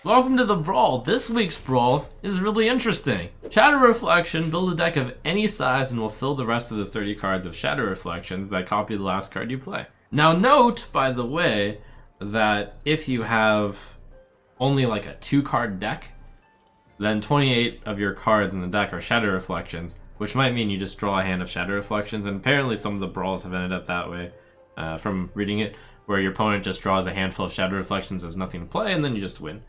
Welcome to the Brawl. This week's Brawl is really interesting. Shadow Reflection, build a deck of any size and will fill the rest of the 30 cards of Shadow Reflections that copy the last card you play. Now note, by the way, that if you have only like a 2-card deck, then 28 of your cards in the deck are Shadow Reflections, which might mean you just draw a hand of Shadow Reflections, and apparently some of the Brawls have ended up that way from reading it, where your opponent just draws a handful of Shadow Reflections as nothing to play, and then you just win.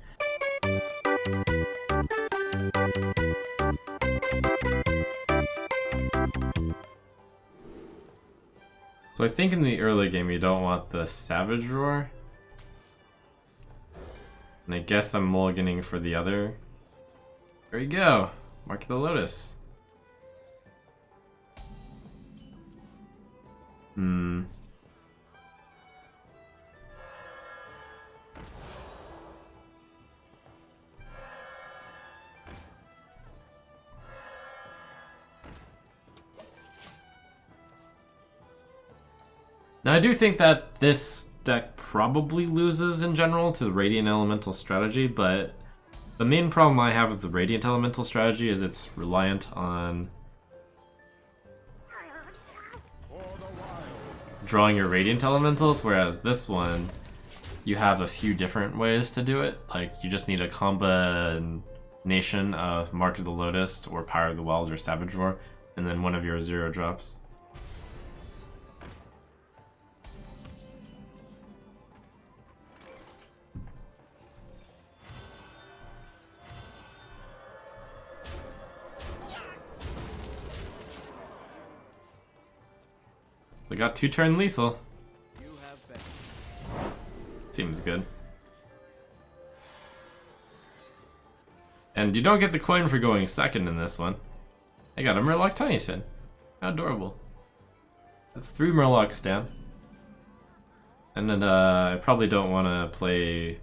So I think in the early game you don't want the Savage Roar. And I guess I'm mulliganing for the other. There you go. Mark of the Lotus. Now I do think that this deck probably loses in general to the Radiant Elemental strategy, but the main problem I have with the Radiant Elemental strategy is it's reliant on drawing your Radiant Elementals, whereas this one, you have a few different ways to do it. Like, you just need a combination of Mark of the Lotus, or Power of the Wild, or Savage Roar, and then one of your 0 drops. So I got 2-turn lethal. Seems good. And you don't get the coin for going second in this one. I got a Murloc Tiny Fin. How adorable. That's 3 Murlocs down. And then I probably don't want to play...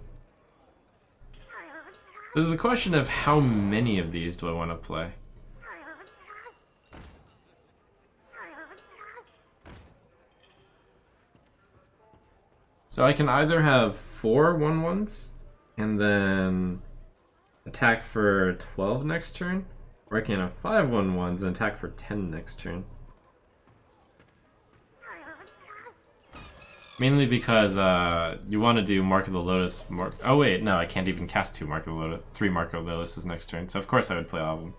There's the question of how many of these do I want to play? So I can either have 4 1/1s and then attack for 12 next turn, or I can have 5 1/1s and attack for 10 next turn. Mainly because you want to do Mark of the Lotus. Oh wait, no, I can't even cast 2 Mark of the Lotus, 3 Mark of the Lotuses next turn. So of course I would play all of them.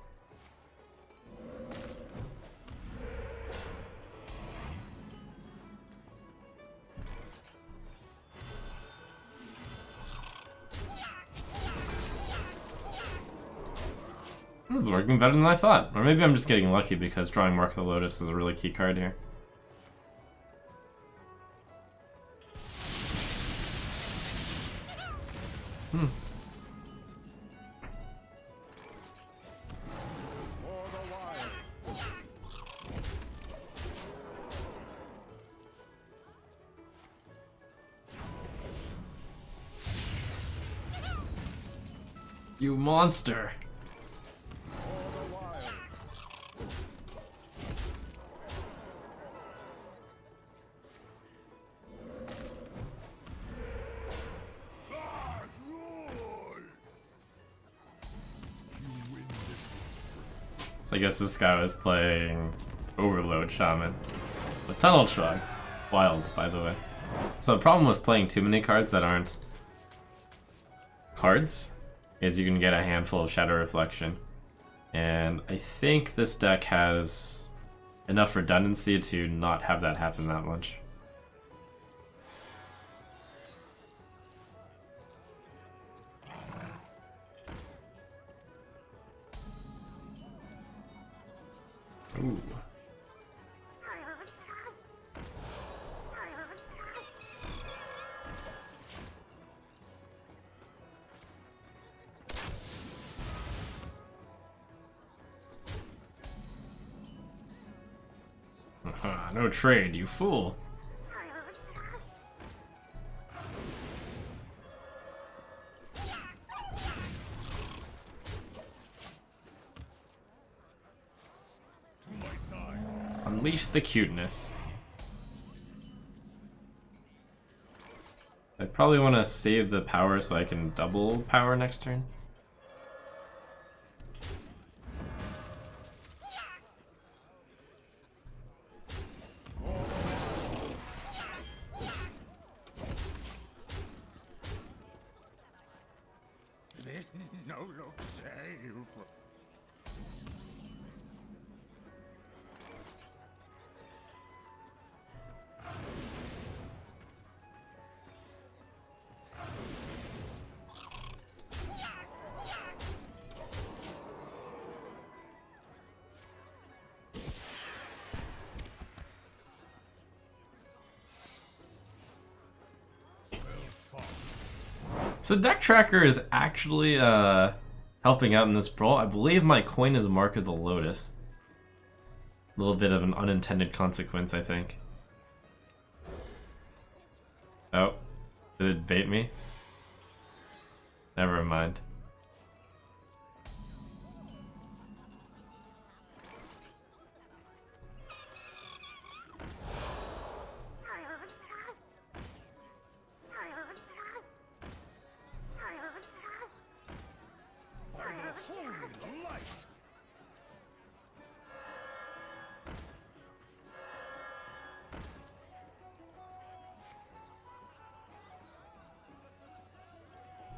This is working better than I thought. Or maybe I'm just getting lucky because drawing Mark of the Lotus is a really key card here. You monster! So I guess this guy was playing Overload Shaman with Tunnel Trog. Wild, by the way. So the problem with playing too many cards that aren't cards is you can get a handful of Shadow Reflection. And I think this deck has enough redundancy to not have that happen that much. Ooh. No trade, you fool. Unleash the cuteness. probably want to save the power so I can double power next turn. No look save. So deck tracker is actually helping out in this brawl. I believe my coin is Mark of the Lotus. A little bit of an unintended consequence, I think. Oh, did it bait me? Never mind.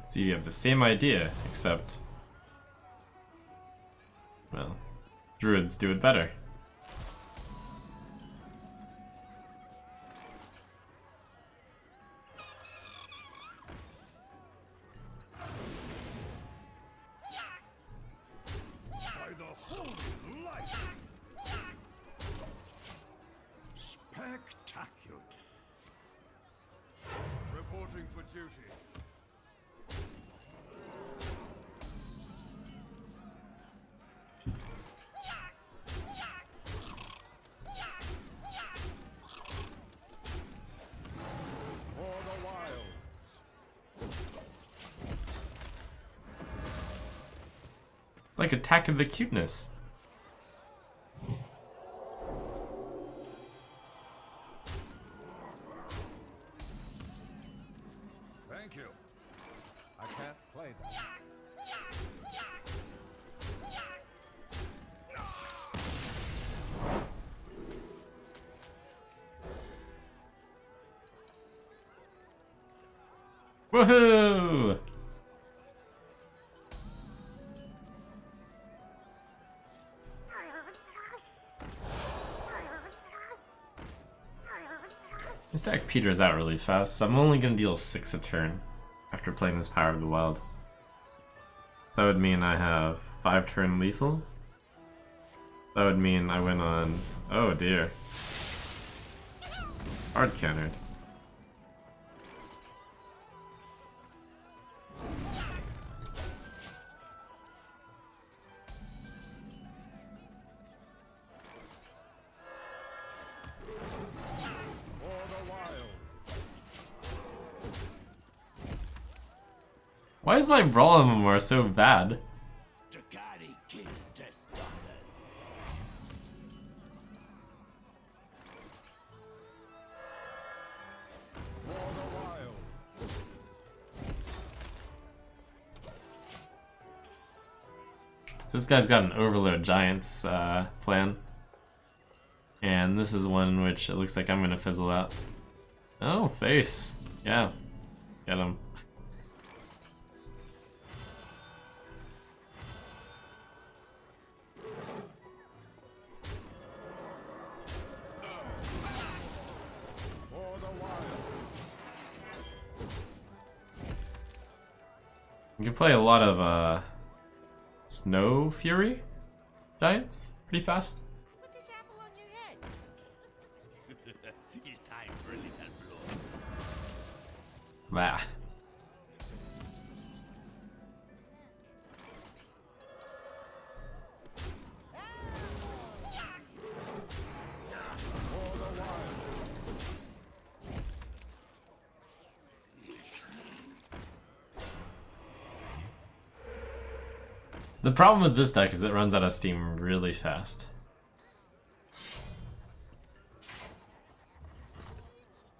So you have the same idea, except, well, druids do it better. By the holy light. Spectacular. Reporting for duty. Like Attack of the Cuteness. Thank you. I can't play that. Woohoo! This deck peters out really fast, so I'm only going to deal 6 a turn after playing this Power of the Wild. So that would mean I have 5 turn lethal. That would mean I win on... oh dear. Hard countered. Why is my Brawl MMR so bad? So this guy's got an Overload Giants plan. And this is one in which it looks like I'm gonna fizzle out. Oh, face. Yeah. Get him. You can play a lot of Snow Fury Giants pretty fast. Put this apple on your head. It's time for a little blow. Bah. The problem with this deck is it runs out of steam really fast.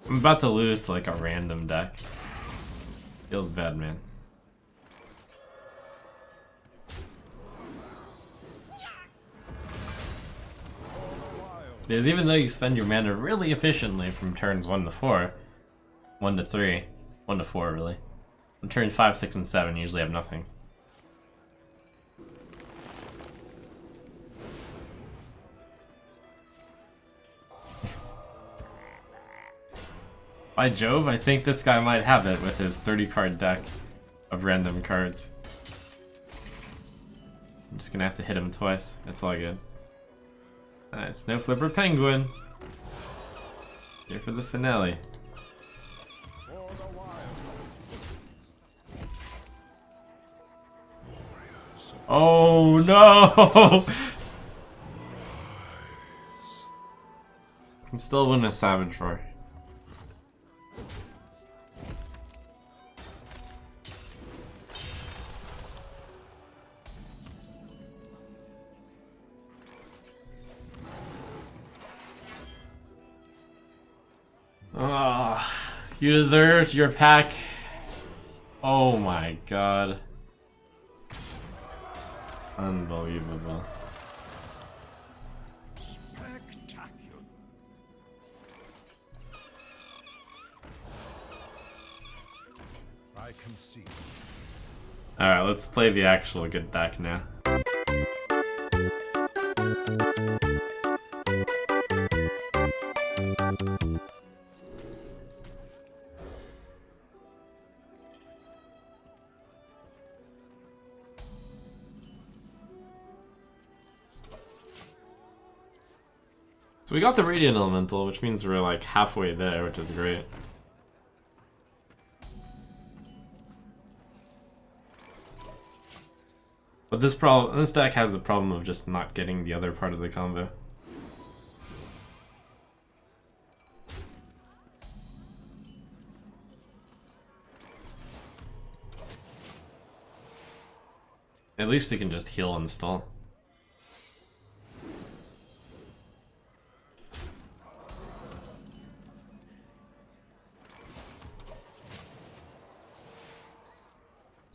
I'm about to lose to like a random deck. Feels bad, man. Because even though you spend your mana really efficiently from turns 1 to 4, 1 to 3, 1 to 4 really, on turns 5, 6, and 7 you usually have nothing. By Jove, I think this guy might have it with his 30 card deck of random cards. I'm just gonna have to hit him twice, that's all good. Alright, Snow Flipper Penguin. Here for the finale. Oh no! Can still win a Savage Roar. Ah, you deserved your pack. Oh my god. Unbelievable. Spectacular. I concede. Alright, let's play the actual good deck now. So we got the Radiant Elemental, which means we're like halfway there, which is great. But this deck has the problem of just not getting the other part of the combo. At least it can just heal and stall.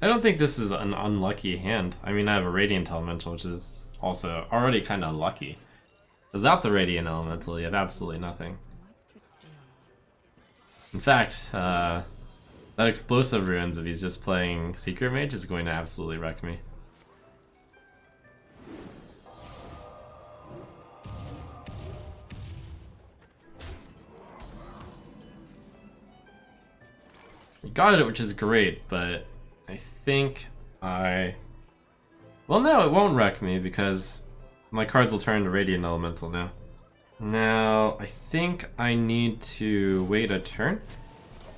I don't think this is an unlucky hand. I mean, I have a Radiant Elemental, which is also already kind of lucky. Without the Radiant Elemental, you have absolutely nothing. In fact, that Explosive Ruins, if he's just playing Secret Mage, is going to absolutely wreck me. You got it, which is great, but I think well, no, it won't wreck me because my cards will turn to Radiant Elemental now. Now, I think I need to wait a turn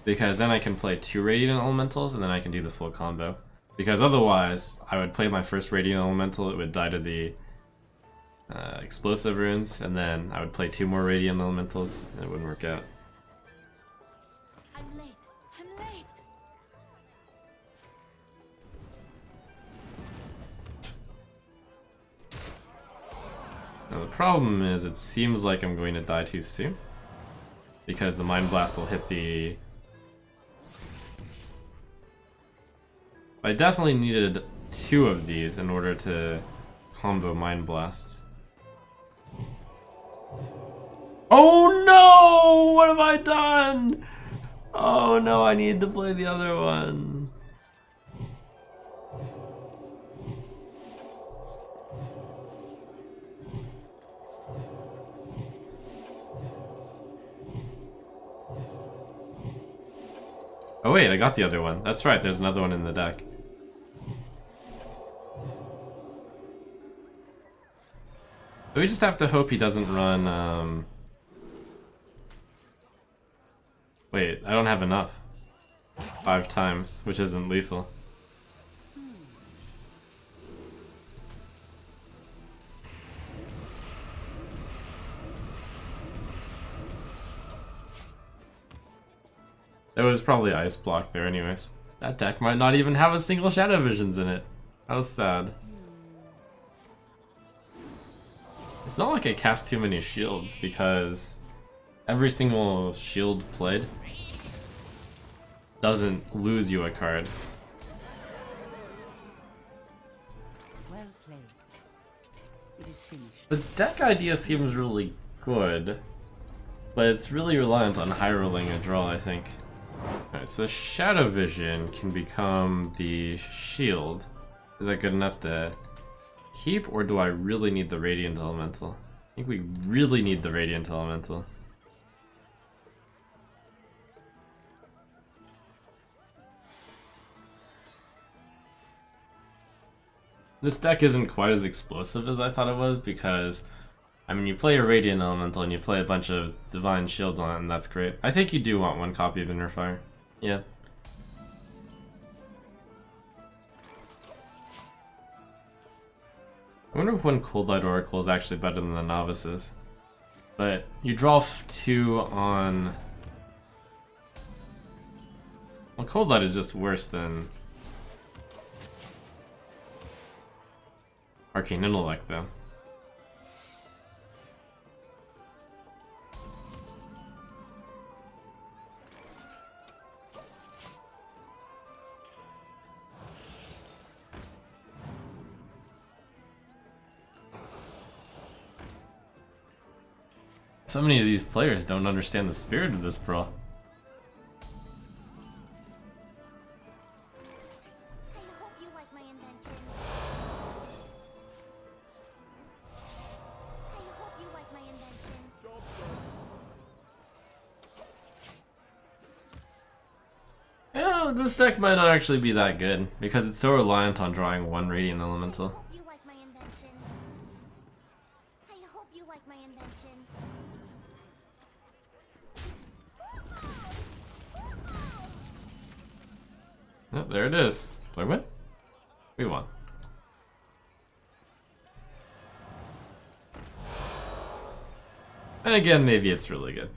because then I can play 2 Radiant Elementals and then I can do the full combo. Because otherwise, I would play my first Radiant Elemental, it would die to the Explosive Ruins, and then I would play 2 more Radiant Elementals and it wouldn't work out. I'm late. I'm late. Now the problem is it seems like I'm going to die too soon because the Mind Blast will hit the... I definitely needed 2 of these in order to combo Mind Blasts. Oh no! What have I done? Oh no, I need to play the other one. Oh wait, I got the other one. That's right, there's another one in the deck. We just have to hope he doesn't run, Wait, I don't have enough. 5 times, which isn't lethal. There was probably Ice Block there anyways. That deck might not even have a single Shadow Visions in it. How sad. It's not like I cast too many shields because every single shield played doesn't lose you a card. Well played. It is finished. The deck idea seems really good, but it's really reliant on high rolling a draw, I think. Alright, so Shadow Vision can become the shield. Is that good enough to keep, or do I really need the Radiant Elemental? I think we really need the Radiant Elemental. This deck isn't quite as explosive as I thought it was because, I mean, you play a Radiant Elemental and you play a bunch of Divine Shields on it, and that's great. I think you do want one copy of Inner Fire. Yeah. I wonder if one Cold Light Oracle is actually better than the Novices. But you draw 2 on... Well, Cold Light is just worse than Arcane Intellect, though. So many of these players don't understand the spirit of this brawl. I hope you like my invention. I hope you like my invention. Yeah, this deck might not actually be that good because it's so reliant on drawing one Radiant I Elemental. hope you like my invention. I hope you like my invention. Yep, there it is. Did I win? We won. And again, maybe it's really good.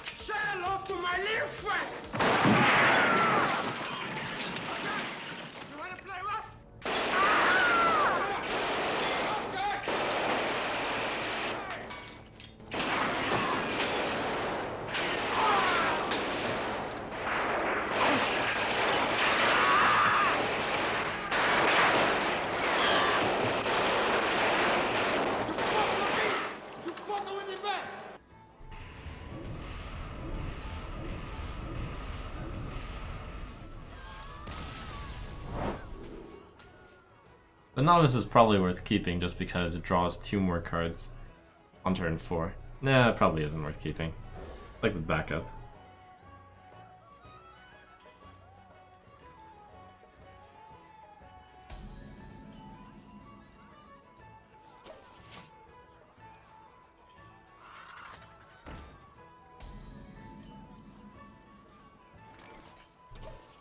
Say hello to my little friend! You wanna play rough? You fucking with me back! The Novice is probably worth keeping just because it draws 2 more cards on turn 4. Nah, it probably isn't worth keeping. Like the backup.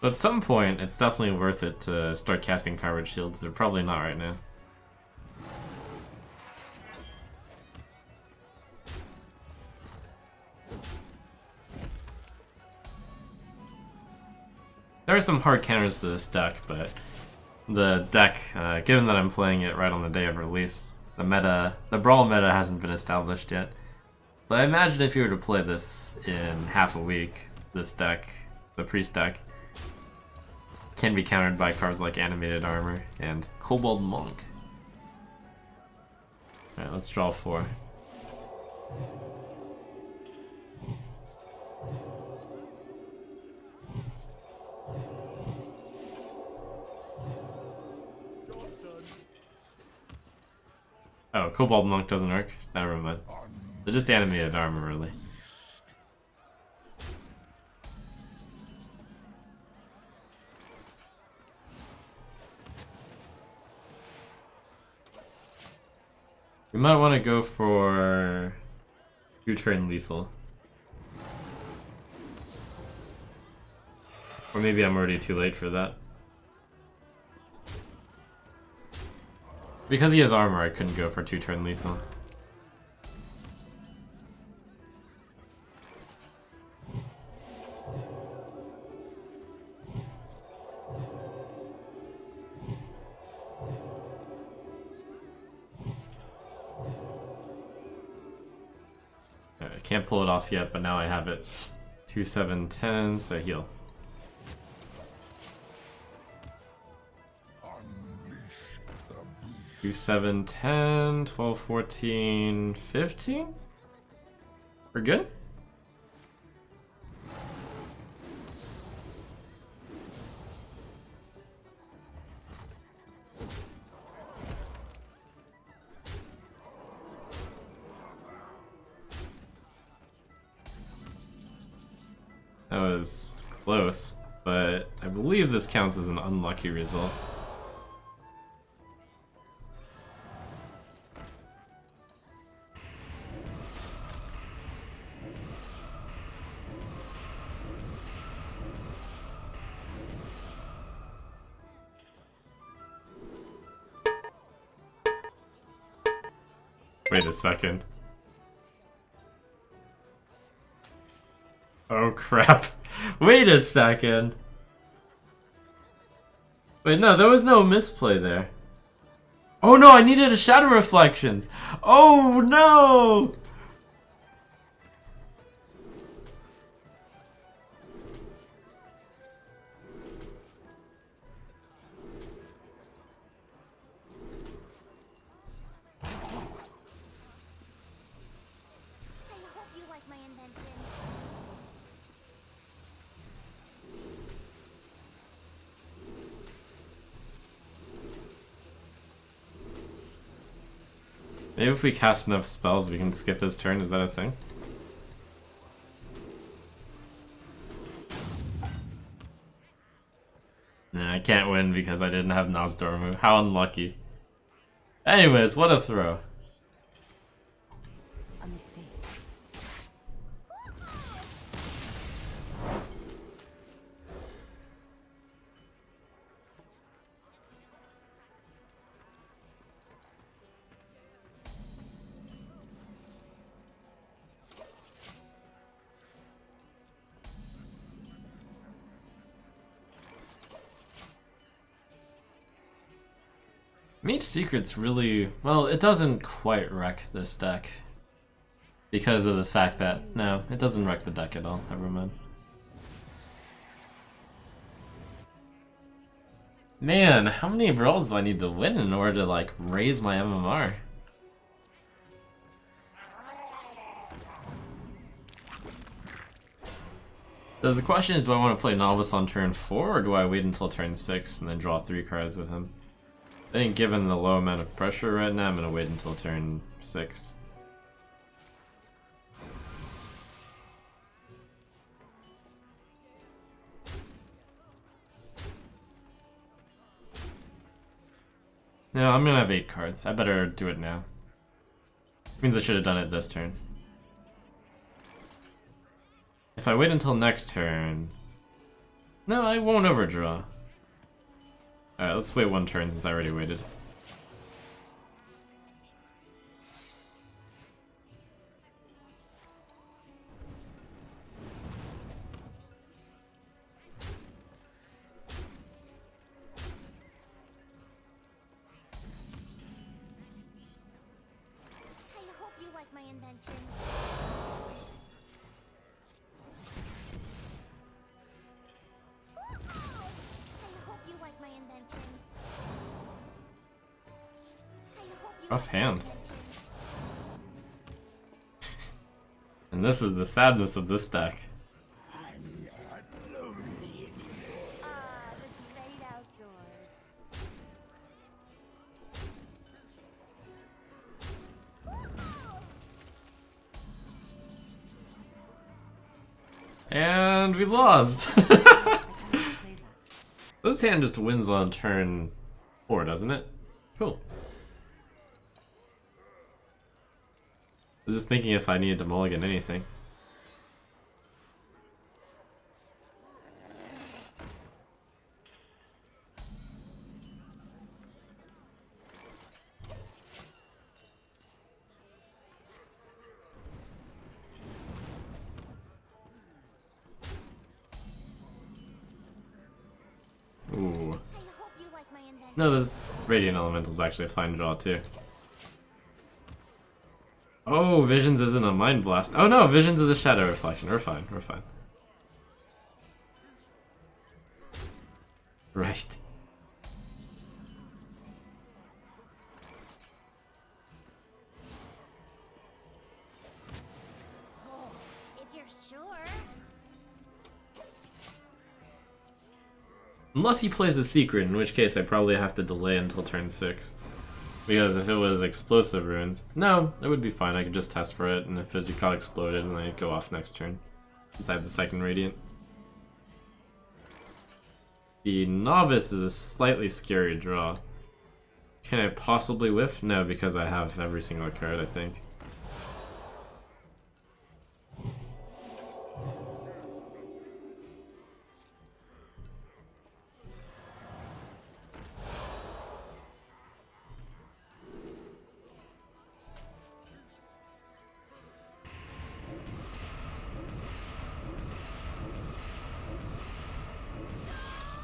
But at some point, it's definitely worth it to start casting Powered Shields. They're probably not right now. There are some hard counters to this deck, but the deck, given that I'm playing it right on the day of release, the Brawl meta hasn't been established yet. But I imagine if you were to play this in half a week, this deck, the Priest deck, can be countered by cards like Animated Armor and Kobold Monk. Alright, let's draw 4. Oh, Kobold Monk doesn't work? Never mind. They're just Animated Armor, really. We might want to go for 2-turn lethal. Or maybe I'm already too late for that. Because he has armor, I couldn't go for 2-turn lethal. I can't pull it off yet, but now I have it. 2, 7, 10, so heal. Two, 7, 10, 12, 14, 15? We're good? That was close, but I believe this counts as an unlucky result. Wait a second. Oh crap. Wait a second. Wait, no, there was no misplay there. Oh no, I needed a Shadow Reflections. Oh no! I hope you like my invention. Maybe if we cast enough spells we can skip his turn, is that a thing? Nah, I can't win because I didn't have Nozdormu. How unlucky. Anyways, what a throw. A mistake. Mage Secret's really... well, it doesn't quite wreck this deck. Because of the fact that... no, it doesn't wreck the deck at all. Never mind. Man, how many brawls do I need to win in order to, like, raise my MMR? So the question is, do I want to play Novice on turn 4, or do I wait until turn 6 and then draw 3 cards with him? I think given the low amount of pressure right now, I'm going to wait until turn 6. No, I'm going to have 8 cards. I better do it now. Means I should have done it this turn. If I wait until next turn... no, I won't overdraw. Alright, let's wait 1 turn since I already waited. I hope you like my invention. I hope you like my invention. I hope you Rough like my hand. invention. And this is the sadness of this deck. Ah, the great outdoors. And we lost! Play that. This hand just wins on turn 4, doesn't it? Cool. I was just thinking if I needed to mulligan anything. Ooh. I hope you like my invention. No, this Radiant Elemental's actually a fine draw too. Oh, Visions isn't a Mind Blast. Oh no, Visions is a Shadow Reflection. We're fine, we're fine. Right. Oh, if you're sure. Unless he plays a secret, in which case I probably have to delay until turn 6. Because if it was explosive runes, no, it would be fine. I could just test for it, and if it got exploded, then I'd go off next turn. Inside the second Radiant. The Novice is a slightly scary draw. Can I possibly whiff? No, because I have every single card, I think.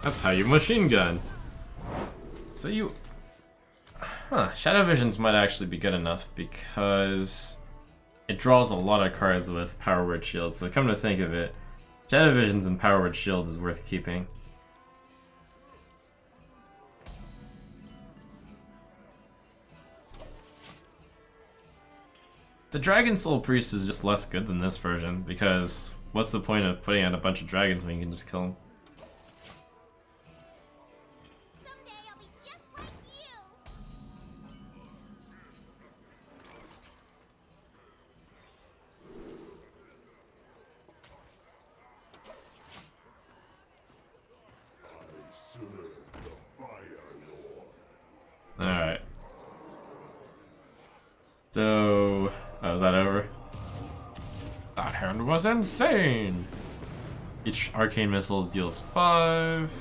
That's how you machine gun. So you... Huh, Shadow Visions might actually be good enough because it draws a lot of cards with Power Word Shield, so come to think of it, Shadow Visions and Power Word Shield is worth keeping. The Dragon Soul Priest is just less good than this version, because what's the point of putting out a bunch of dragons when you can just kill them? Someday I'll be just like you. Alright. So... Oh, is that over? That hand was insane! Each Arcane Missiles deals 5.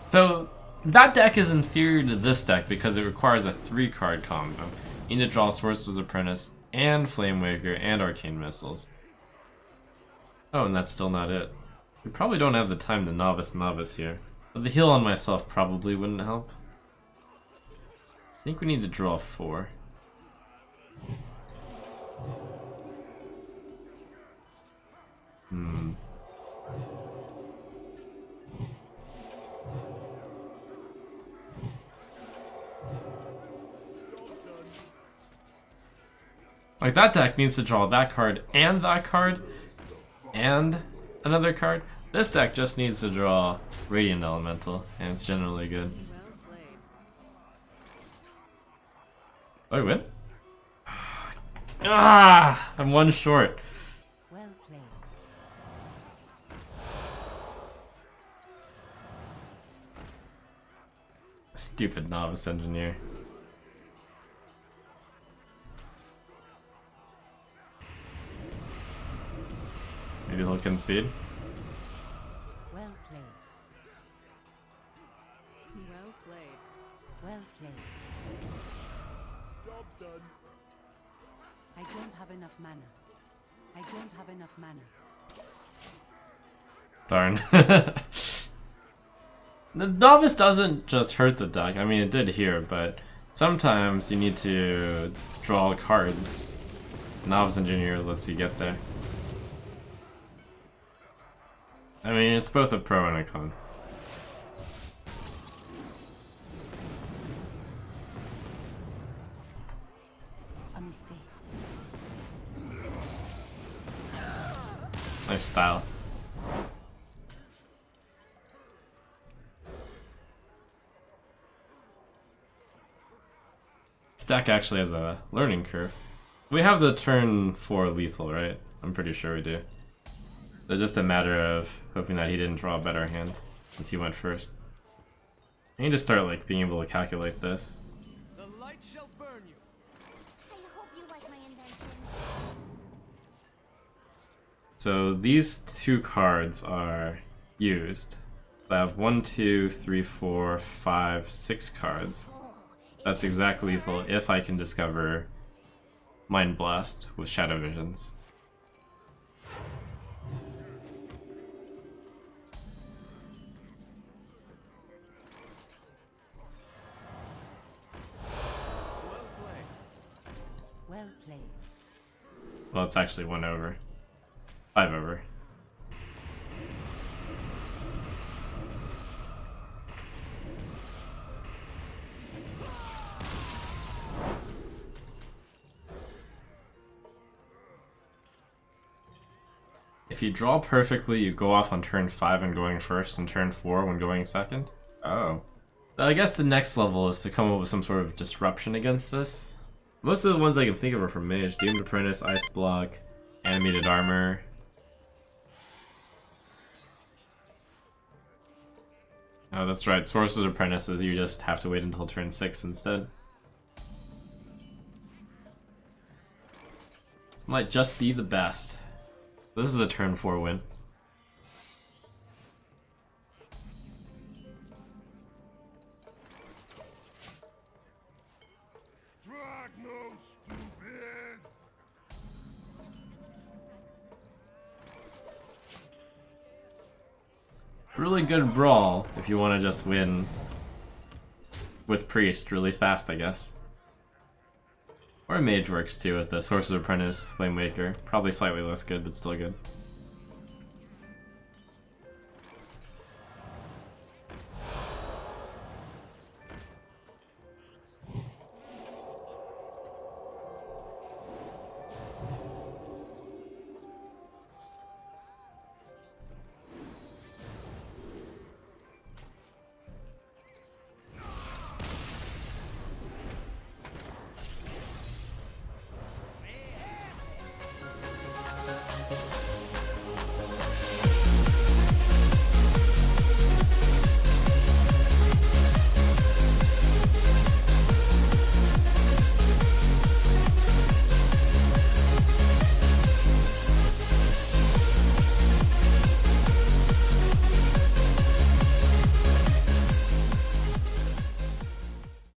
So, that deck is inferior to this deck because it requires a 3-card combo. You need to draw Sorcerer's Apprentice, and Flame Waker, and Arcane Missiles. Oh, and that's still not it. We probably don't have the time to Novice here. But the heal on myself probably wouldn't help. I think we need to draw 4. Like, that deck needs to draw that card, and another card. This deck just needs to draw Radiant Elemental, and it's generally good. Oh, I win? Ah! I'm one short. Well played. Stupid Novice Engineer. Maybe he'll concede. Well played. Well played. Well played. Job's done. I don't have enough mana. I don't have enough mana. Darn. The Novice doesn't just hurt the deck. I mean, it did here, but sometimes you need to draw cards. Novice Engineer lets you get there. I mean, it's both a pro and a con. A mistake. Nice style. This deck actually has a learning curve. We have the turn 4 lethal, right? I'm pretty sure we do. It's just a matter of hoping that he didn't draw a better hand since he went first. I need to start like being able to calculate this. The light shall burn you. I hope you like my invention. So these 2 cards are used. I have 1, 2, 3, 4, 5, 6 cards. That's exactly lethal if I can discover Mind Blast with Shadow Visions. Well played. Well, it's actually 1 over. 5 over. If you draw perfectly, you go off on turn 5 when going first, and turn 4 when going second? Oh. I guess the next level is to come up with some sort of disruption against this. Most of the ones I can think of are from Mage. Doomed Apprentice, Ice Block, Animated Armor. Oh, that's right. Sorcerer's Apprentices, you just have to wait until turn 6 instead. This might just be the best. This is a turn 4 win. Really good Brawl if you want to just win with Priest really fast, I guess. Or Mage works too with the Sorcerer's Apprentice, Flame Waker. Probably slightly less good, but still good.